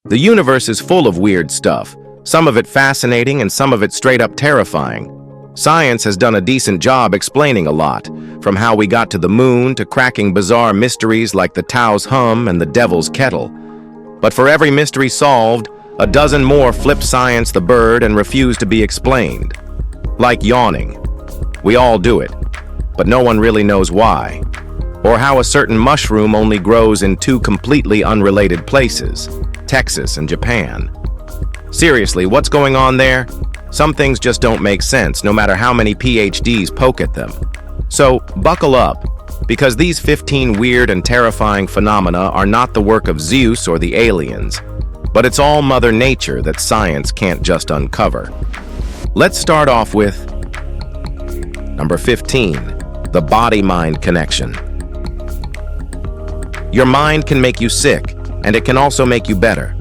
The universe is full of weird stuff, some of it fascinating and some of it straight up terrifying. Science has done a decent job explaining a lot, from how we got to the moon to cracking bizarre mysteries like the Tao's hum and the devil's kettle. But for every mystery solved, a dozen more flip science the bird and refuse to be explained. Like yawning. We all do it, but no one really knows why. Or how a certain mushroom only grows in two completely unrelated places, Texas and Japan. Seriously, what's going on there? Some things just don't make sense, no matter how many PhDs poke at them. So, buckle up, because these 15 weird and terrifying phenomena are not the work of Zeus or the aliens, but it's all Mother Nature that science can't just uncover. Let's start off with number 15, the body-mind connection. Your mind can make you sick, and it can also make you better.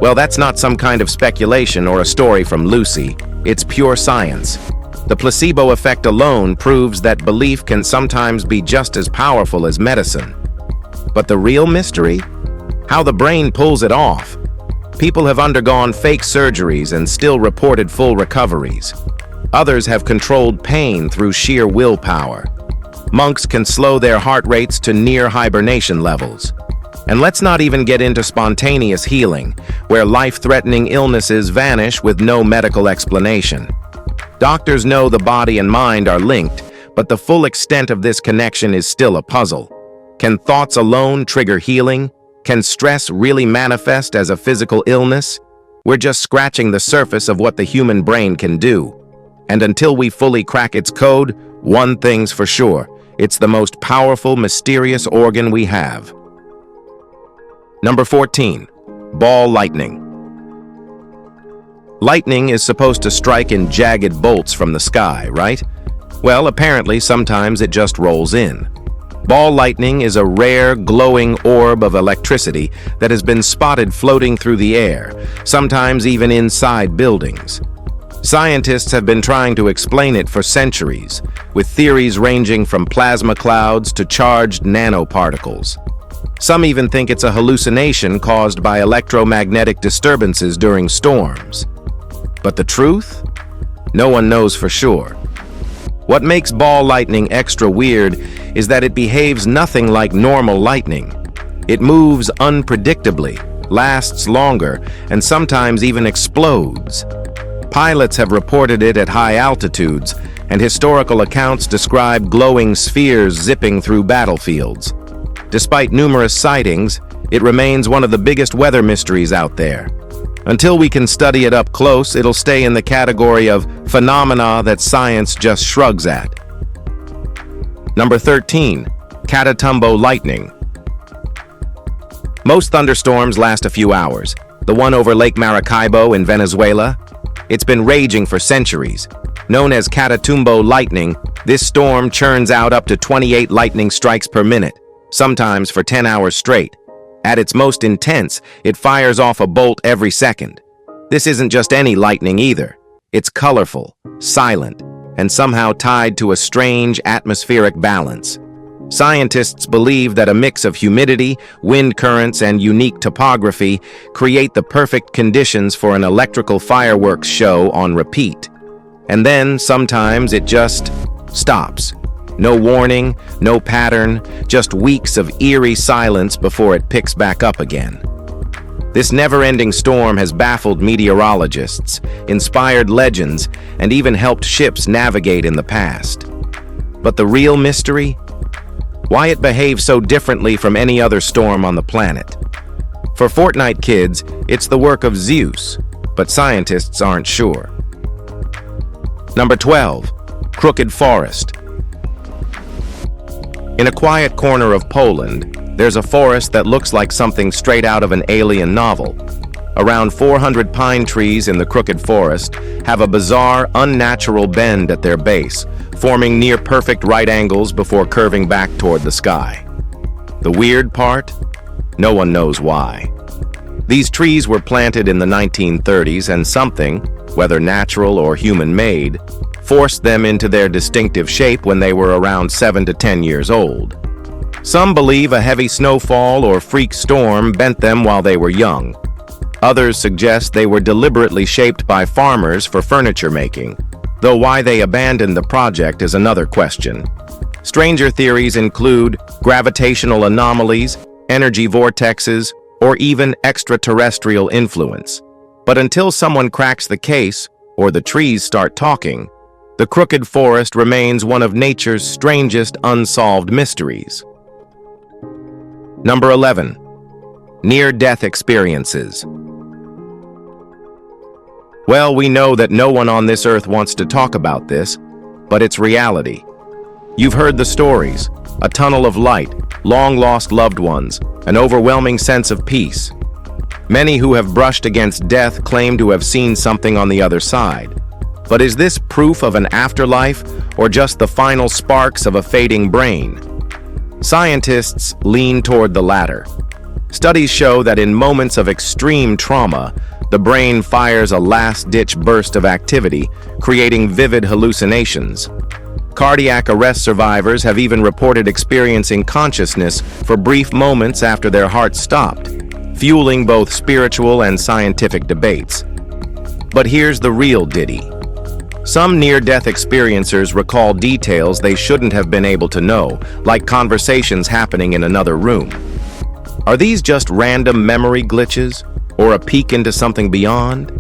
Well, that's not some kind of speculation or a story from Lucy. It's pure science. The placebo effect alone proves that belief can sometimes be just as powerful as medicine. But the real mystery? How the brain pulls it off. People have undergone fake surgeries and still reported full recoveries. Others have controlled pain through sheer willpower. Monks can slow their heart rates to near hibernation levels. And let's not even get into spontaneous healing, where life-threatening illnesses vanish with no medical explanation. Doctors know the body and mind are linked, but the full extent of this connection is still a puzzle. Can thoughts alone trigger healing? Can stress really manifest as a physical illness? We're just scratching the surface of what the human brain can do. And until we fully crack its code, one thing's for sure: it's the most powerful, mysterious organ we have. Number 14, ball lightning. Lightning is supposed to strike in jagged bolts from the sky, right? Well, apparently sometimes it just rolls in. Ball lightning is a rare, glowing orb of electricity that has been spotted floating through the air, sometimes even inside buildings. Scientists have been trying to explain it for centuries, with theories ranging from plasma clouds to charged nanoparticles. Some even think it's a hallucination caused by electromagnetic disturbances during storms. But the truth? No one knows for sure. What makes ball lightning extra weird is that it behaves nothing like normal lightning. It moves unpredictably, lasts longer, and sometimes even explodes. Pilots have reported it at high altitudes, and historical accounts describe glowing spheres zipping through battlefields. Despite numerous sightings, it remains one of the biggest weather mysteries out there. Until we can study it up close, it'll stay in the category of phenomena that science just shrugs at. Number 13, Catatumbo lightning. Most thunderstorms last a few hours. The one over Lake Maracaibo in Venezuela, it's been raging for centuries. Known as Catatumbo lightning, this storm churns out up to 28 lightning strikes per minute, sometimes for 10 hours straight. At its most intense, it fires off a bolt every second. This isn't just any lightning either. It's colorful, silent, and somehow tied to a strange atmospheric balance. Scientists believe that a mix of humidity, wind currents, and unique topography create the perfect conditions for an electrical fireworks show on repeat. And then, sometimes, it just stops. No warning, no pattern, just weeks of eerie silence before it picks back up again. This never-ending storm has baffled meteorologists, inspired legends, and even helped ships navigate in the past. But the real mystery? Why it behaves so differently from any other storm on the planet. For Fortnite kids, it's the work of Zeus, but scientists aren't sure. Number 12, crooked forest. In a quiet corner of Poland, there's a forest that looks like something straight out of an alien novel. Around 400 pine trees in the crooked forest have a bizarre, unnatural bend at their base, forming near-perfect right angles before curving back toward the sky. The weird part? No one knows why. These trees were planted in the 1930s, and something, whether natural or human-made, forced them into their distinctive shape when they were around 7 to 10 years old. Some believe a heavy snowfall or freak storm bent them while they were young. Others suggest they were deliberately shaped by farmers for furniture making, though why they abandoned the project is another question. Stranger theories include gravitational anomalies, energy vortexes, or even extraterrestrial influence. But until someone cracks the case, or the trees start talking, the crooked forest remains one of nature's strangest unsolved mysteries. Number 11. Near-death experiences. Well, we know that no one on this earth wants to talk about this, but it's reality. You've heard the stories: a tunnel of light, long-lost loved ones, an overwhelming sense of peace. Many who have brushed against death claim to have seen something on the other side. But is this proof of an afterlife, or just the final sparks of a fading brain? Scientists lean toward the latter. Studies show that in moments of extreme trauma, the brain fires a last-ditch burst of activity, creating vivid hallucinations. Cardiac arrest survivors have even reported experiencing consciousness for brief moments after their heart stopped, fueling both spiritual and scientific debates. But here's the real ditty. Some near-death experiencers recall details they shouldn't have been able to know, like conversations happening in another room. Are these just random memory glitches, or a peek into something beyond?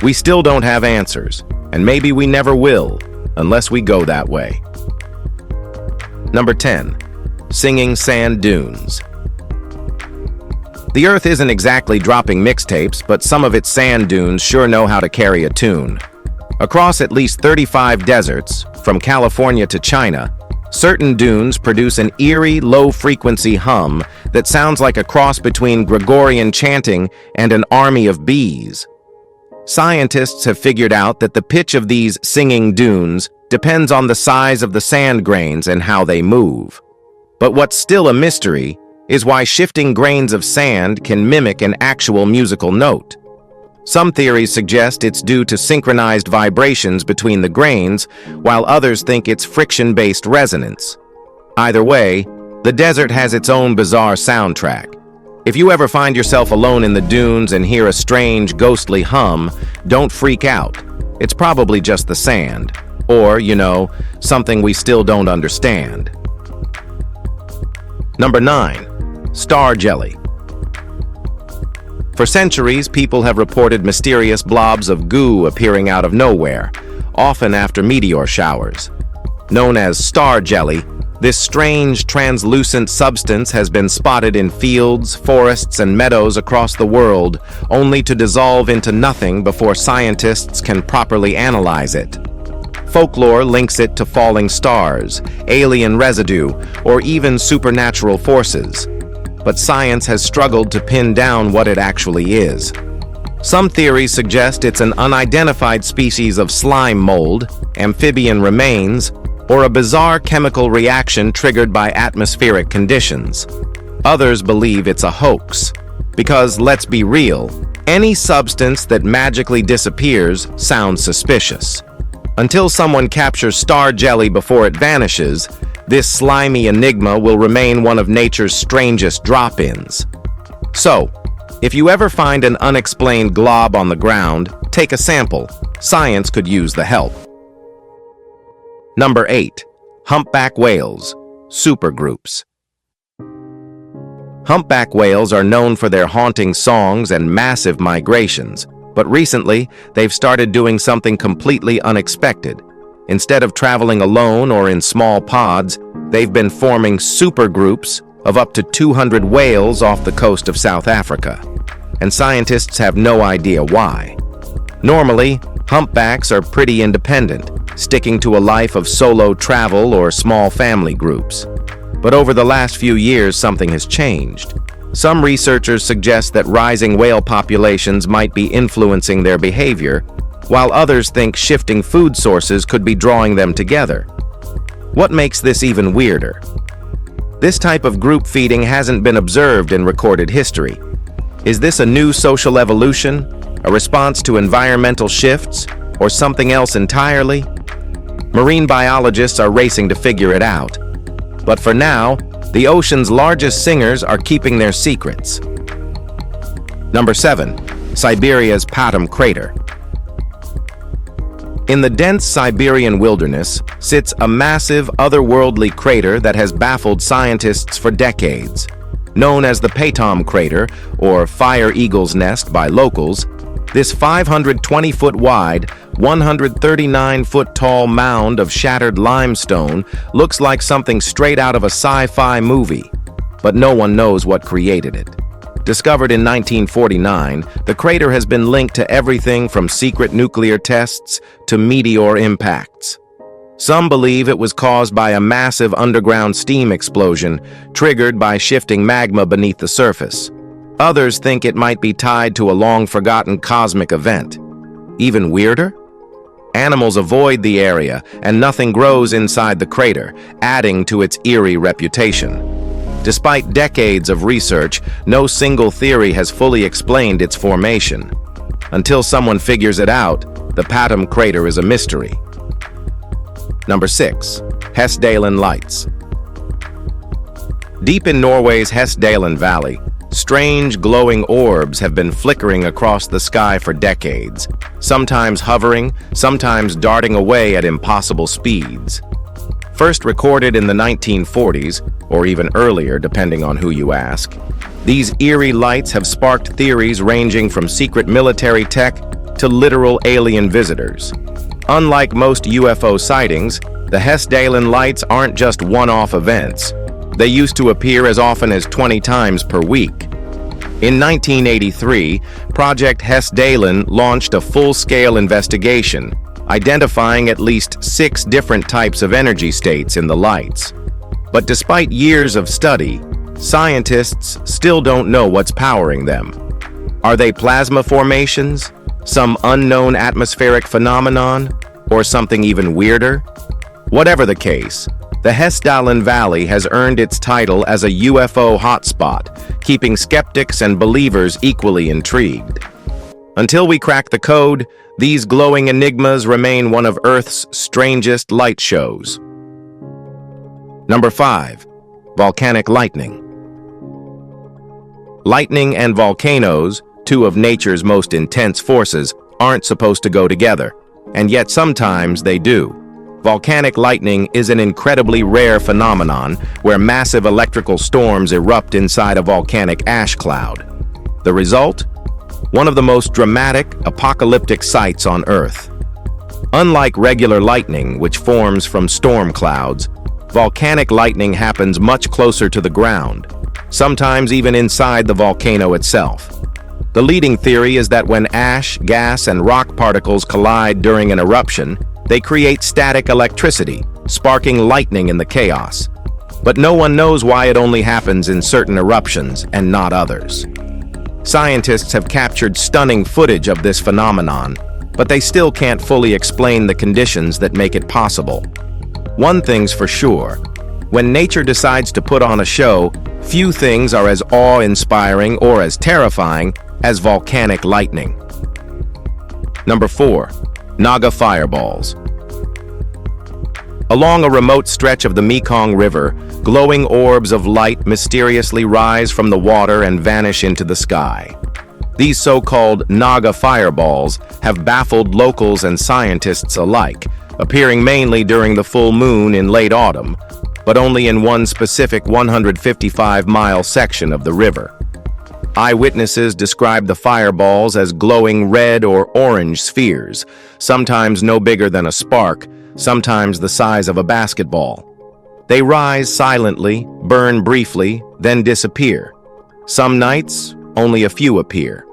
We still don't have answers, and maybe we never will, unless we go that way. Number 10. Singing sand dunes. The Earth isn't exactly dropping mixtapes, but some of its sand dunes sure know how to carry a tune. Across at least 35 deserts, from California to China, certain dunes produce an eerie, low-frequency hum that sounds like a cross between Gregorian chanting and an army of bees. Scientists have figured out that the pitch of these singing dunes depends on the size of the sand grains and how they move. But what's still a mystery is why shifting grains of sand can mimic an actual musical note. Some theories suggest it's due to synchronized vibrations between the grains, while others think it's friction-based resonance. Either way, the desert has its own bizarre soundtrack. If you ever find yourself alone in the dunes and hear a strange, ghostly hum, don't freak out. It's probably just the sand. Or, something we still don't understand. Number 9. Star jelly. For centuries, people have reported mysterious blobs of goo appearing out of nowhere, often after meteor showers. Known as star jelly, this strange, translucent substance has been spotted in fields, forests, and meadows across the world, only to dissolve into nothing before scientists can properly analyze it. Folklore links it to falling stars, alien residue, or even supernatural forces. But science has struggled to pin down what it actually is. Some theories suggest it's an unidentified species of slime mold, amphibian remains, or a bizarre chemical reaction triggered by atmospheric conditions. Others believe it's a hoax. Because, let's be real, any substance that magically disappears sounds suspicious. Until someone captures star jelly before it vanishes, this slimy enigma will remain one of nature's strangest drop-ins. So, if you ever find an unexplained glob on the ground, take a sample. Science could use the help. Number 8. Humpback whales, supergroups. Humpback whales are known for their haunting songs and massive migrations, but recently, they've started doing something completely unexpected. Instead of traveling alone or in small pods, they've been forming supergroups of up to 200 whales off the coast of South Africa. And scientists have no idea why. Normally, humpbacks are pretty independent, sticking to a life of solo travel or small family groups. But over the last few years, something has changed. Some researchers suggest that rising whale populations might be influencing their behavior, while others think shifting food sources could be drawing them together. What makes this even weirder? This type of group feeding hasn't been observed in recorded history. Is this a new social evolution, a response to environmental shifts, or something else entirely? Marine biologists are racing to figure it out. But for now, the ocean's largest singers are keeping their secrets. Number 7. Siberia's Patom crater. In the dense Siberian wilderness sits a massive, otherworldly crater that has baffled scientists for decades. Known as the Patom crater, or Fire Eagle's Nest by locals, this 520-foot wide, 139-foot tall mound of shattered limestone looks like something straight out of a sci-fi movie, but no one knows what created it. Discovered in 1949, the crater has been linked to everything from secret nuclear tests to meteor impacts. Some believe it was caused by a massive underground steam explosion triggered by shifting magma beneath the surface. Others think it might be tied to a long-forgotten cosmic event. Even weirder? Animals avoid the area, and nothing grows inside the crater, adding to its eerie reputation. Despite decades of research, no single theory has fully explained its formation. Until someone figures it out, the Patom crater is a mystery. Number 6. Hessdalen Lights. Deep in Norway's Hessdalen Valley, strange glowing orbs have been flickering across the sky for decades, sometimes hovering, sometimes darting away at impossible speeds. First recorded in the 1940s, or even earlier depending on who you ask, these eerie lights have sparked theories ranging from secret military tech to literal alien visitors. Unlike most UFO sightings, the Hessdalen lights aren't just one-off events. They used to appear as often as 20 times per week. In 1983, Project Hessdalen launched a full-scale investigation, identifying at least 6 different types of energy states in the lights. But despite years of study, scientists still don't know what's powering them. Are they plasma formations, some unknown atmospheric phenomenon, or something even weirder? Whatever the case, the Hessdalen Valley has earned its title as a UFO hotspot, keeping skeptics and believers equally intrigued. Until we crack the code, these glowing enigmas remain one of Earth's strangest light shows. Number 5. Volcanic lightning. Lightning and volcanoes, two of nature's most intense forces, aren't supposed to go together, and yet sometimes they do. Volcanic lightning is an incredibly rare phenomenon where massive electrical storms erupt inside a volcanic ash cloud. The result? One of the most dramatic, apocalyptic sights on Earth. Unlike regular lightning, which forms from storm clouds, volcanic lightning happens much closer to the ground, sometimes even inside the volcano itself. The leading theory is that when ash, gas, and rock particles collide during an eruption, they create static electricity, sparking lightning in the chaos. But no one knows why it only happens in certain eruptions and not others. Scientists have captured stunning footage of this phenomenon, but they still can't fully explain the conditions that make it possible. One thing's for sure, when nature decides to put on a show, few things are as awe-inspiring or as terrifying as volcanic lightning. Number 4. Naga fireballs. Along a remote stretch of the Mekong River, glowing orbs of light mysteriously rise from the water and vanish into the sky. These so-called Naga fireballs have baffled locals and scientists alike, appearing mainly during the full moon in late autumn, but only in one specific 155-mile section of the river. Eyewitnesses describe the fireballs as glowing red or orange spheres, sometimes no bigger than a spark, sometimes the size of a basketball. They rise silently, burn briefly, then disappear. Some nights, only a few appear.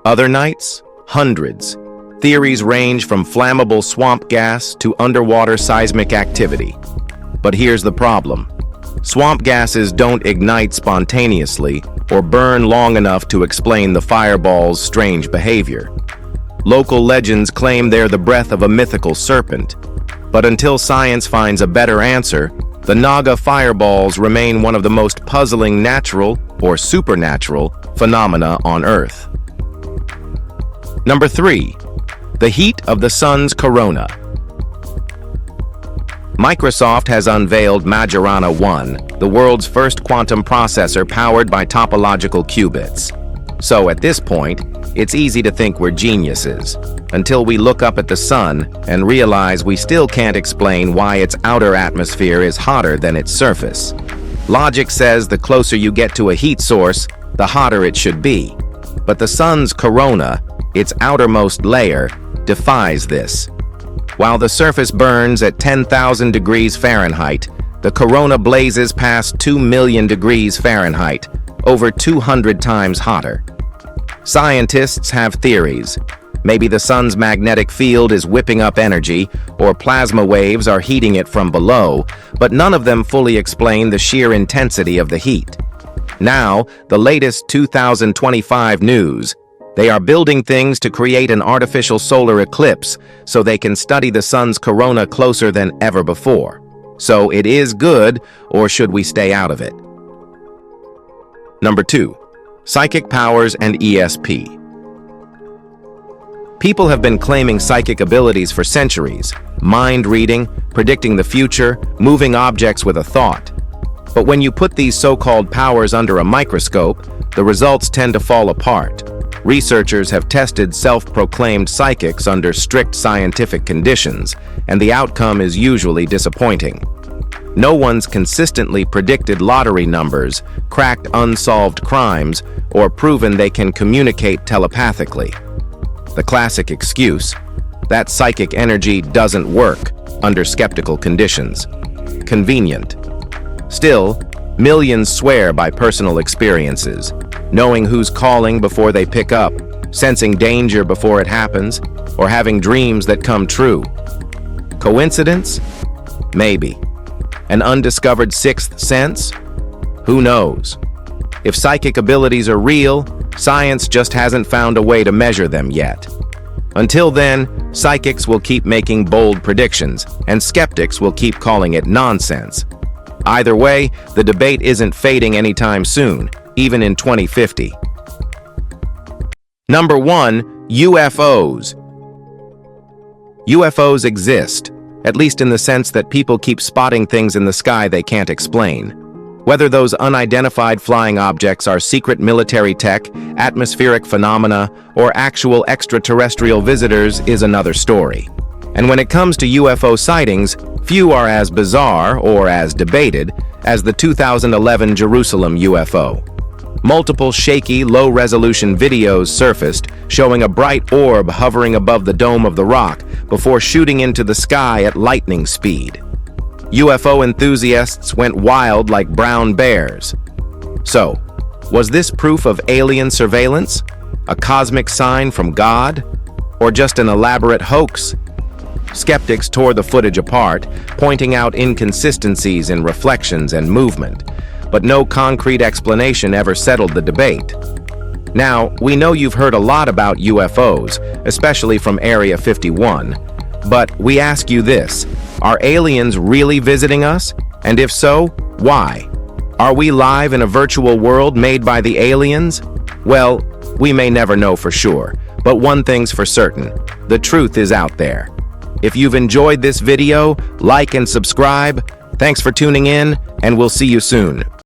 Other nights, hundreds. Theories range from flammable swamp gas to underwater seismic activity. But here's the problem. Swamp gases don't ignite spontaneously or burn long enough to explain the fireball's strange behavior. Local legends claim they're the breath of a mythical serpent, but until science finds a better answer, the Naga fireballs remain one of the most puzzling natural or supernatural phenomena on Earth. Number 3. The heat of the sun's corona. Microsoft has unveiled Majorana 1, the world's first quantum processor powered by topological qubits. So at this point, It's easy to think we're geniuses, until we look up at the sun and realize we still can't explain why its outer atmosphere is hotter than its surface. Logic says the closer you get to a heat source, the hotter it should be. But the sun's corona, its outermost layer, defies this. While the surface burns at 10,000 degrees Fahrenheit, the corona blazes past 2 million degrees Fahrenheit, over 200 times hotter. Scientists have theories. Maybe the sun's magnetic field is whipping up energy, or plasma waves are heating it from below, but none of them fully explain the sheer intensity of the heat. Now, the latest 2025 news. They are building things to create an artificial solar eclipse so they can study the sun's corona closer than ever before. So it is good, or should we stay out of it? Number 2. Psychic powers and ESP. People have been claiming psychic abilities for centuries, mind reading, predicting the future, moving objects with a thought. But when you put these so-called powers under a microscope, the results tend to fall apart. Researchers have tested self-proclaimed psychics under strict scientific conditions, and the outcome is usually disappointing. No one's consistently predicted lottery numbers, cracked unsolved crimes, or proven they can communicate telepathically. The classic excuse: that psychic energy doesn't work under skeptical conditions. Convenient. Still, millions swear by personal experiences, knowing who's calling before they pick up, sensing danger before it happens, or having dreams that come true. Coincidence? Maybe. An undiscovered sixth sense? Who knows? If psychic abilities are real, science just hasn't found a way to measure them yet. Until then, psychics will keep making bold predictions, and skeptics will keep calling it nonsense. Either way, the debate isn't fading anytime soon, even in 2050. Number 1. UFOs. UFOs exist, at least in the sense that people keep spotting things in the sky they can't explain. Whether those unidentified flying objects are secret military tech, atmospheric phenomena, or actual extraterrestrial visitors is another story. And when it comes to UFO sightings, few are as bizarre or as debated as the 2011 Jerusalem UFO. Multiple shaky, low-resolution videos surfaced showing a bright orb hovering above the dome of the rock before shooting into the sky at lightning speed. UFO enthusiasts went wild like brown bears. So, was this proof of alien surveillance? A cosmic sign from God? Or just an elaborate hoax? Skeptics tore the footage apart, pointing out inconsistencies in reflections and movement, but no concrete explanation ever settled the debate. Now, we know you've heard a lot about UFOs, especially from Area 51, but we ask you this: are aliens really visiting us? And if so, why? Are we live in a virtual world made by the aliens? Well, we may never know for sure, but one thing's for certain: the truth is out there. If you've enjoyed this video, like and subscribe. Thanks for tuning in, and we'll see you soon.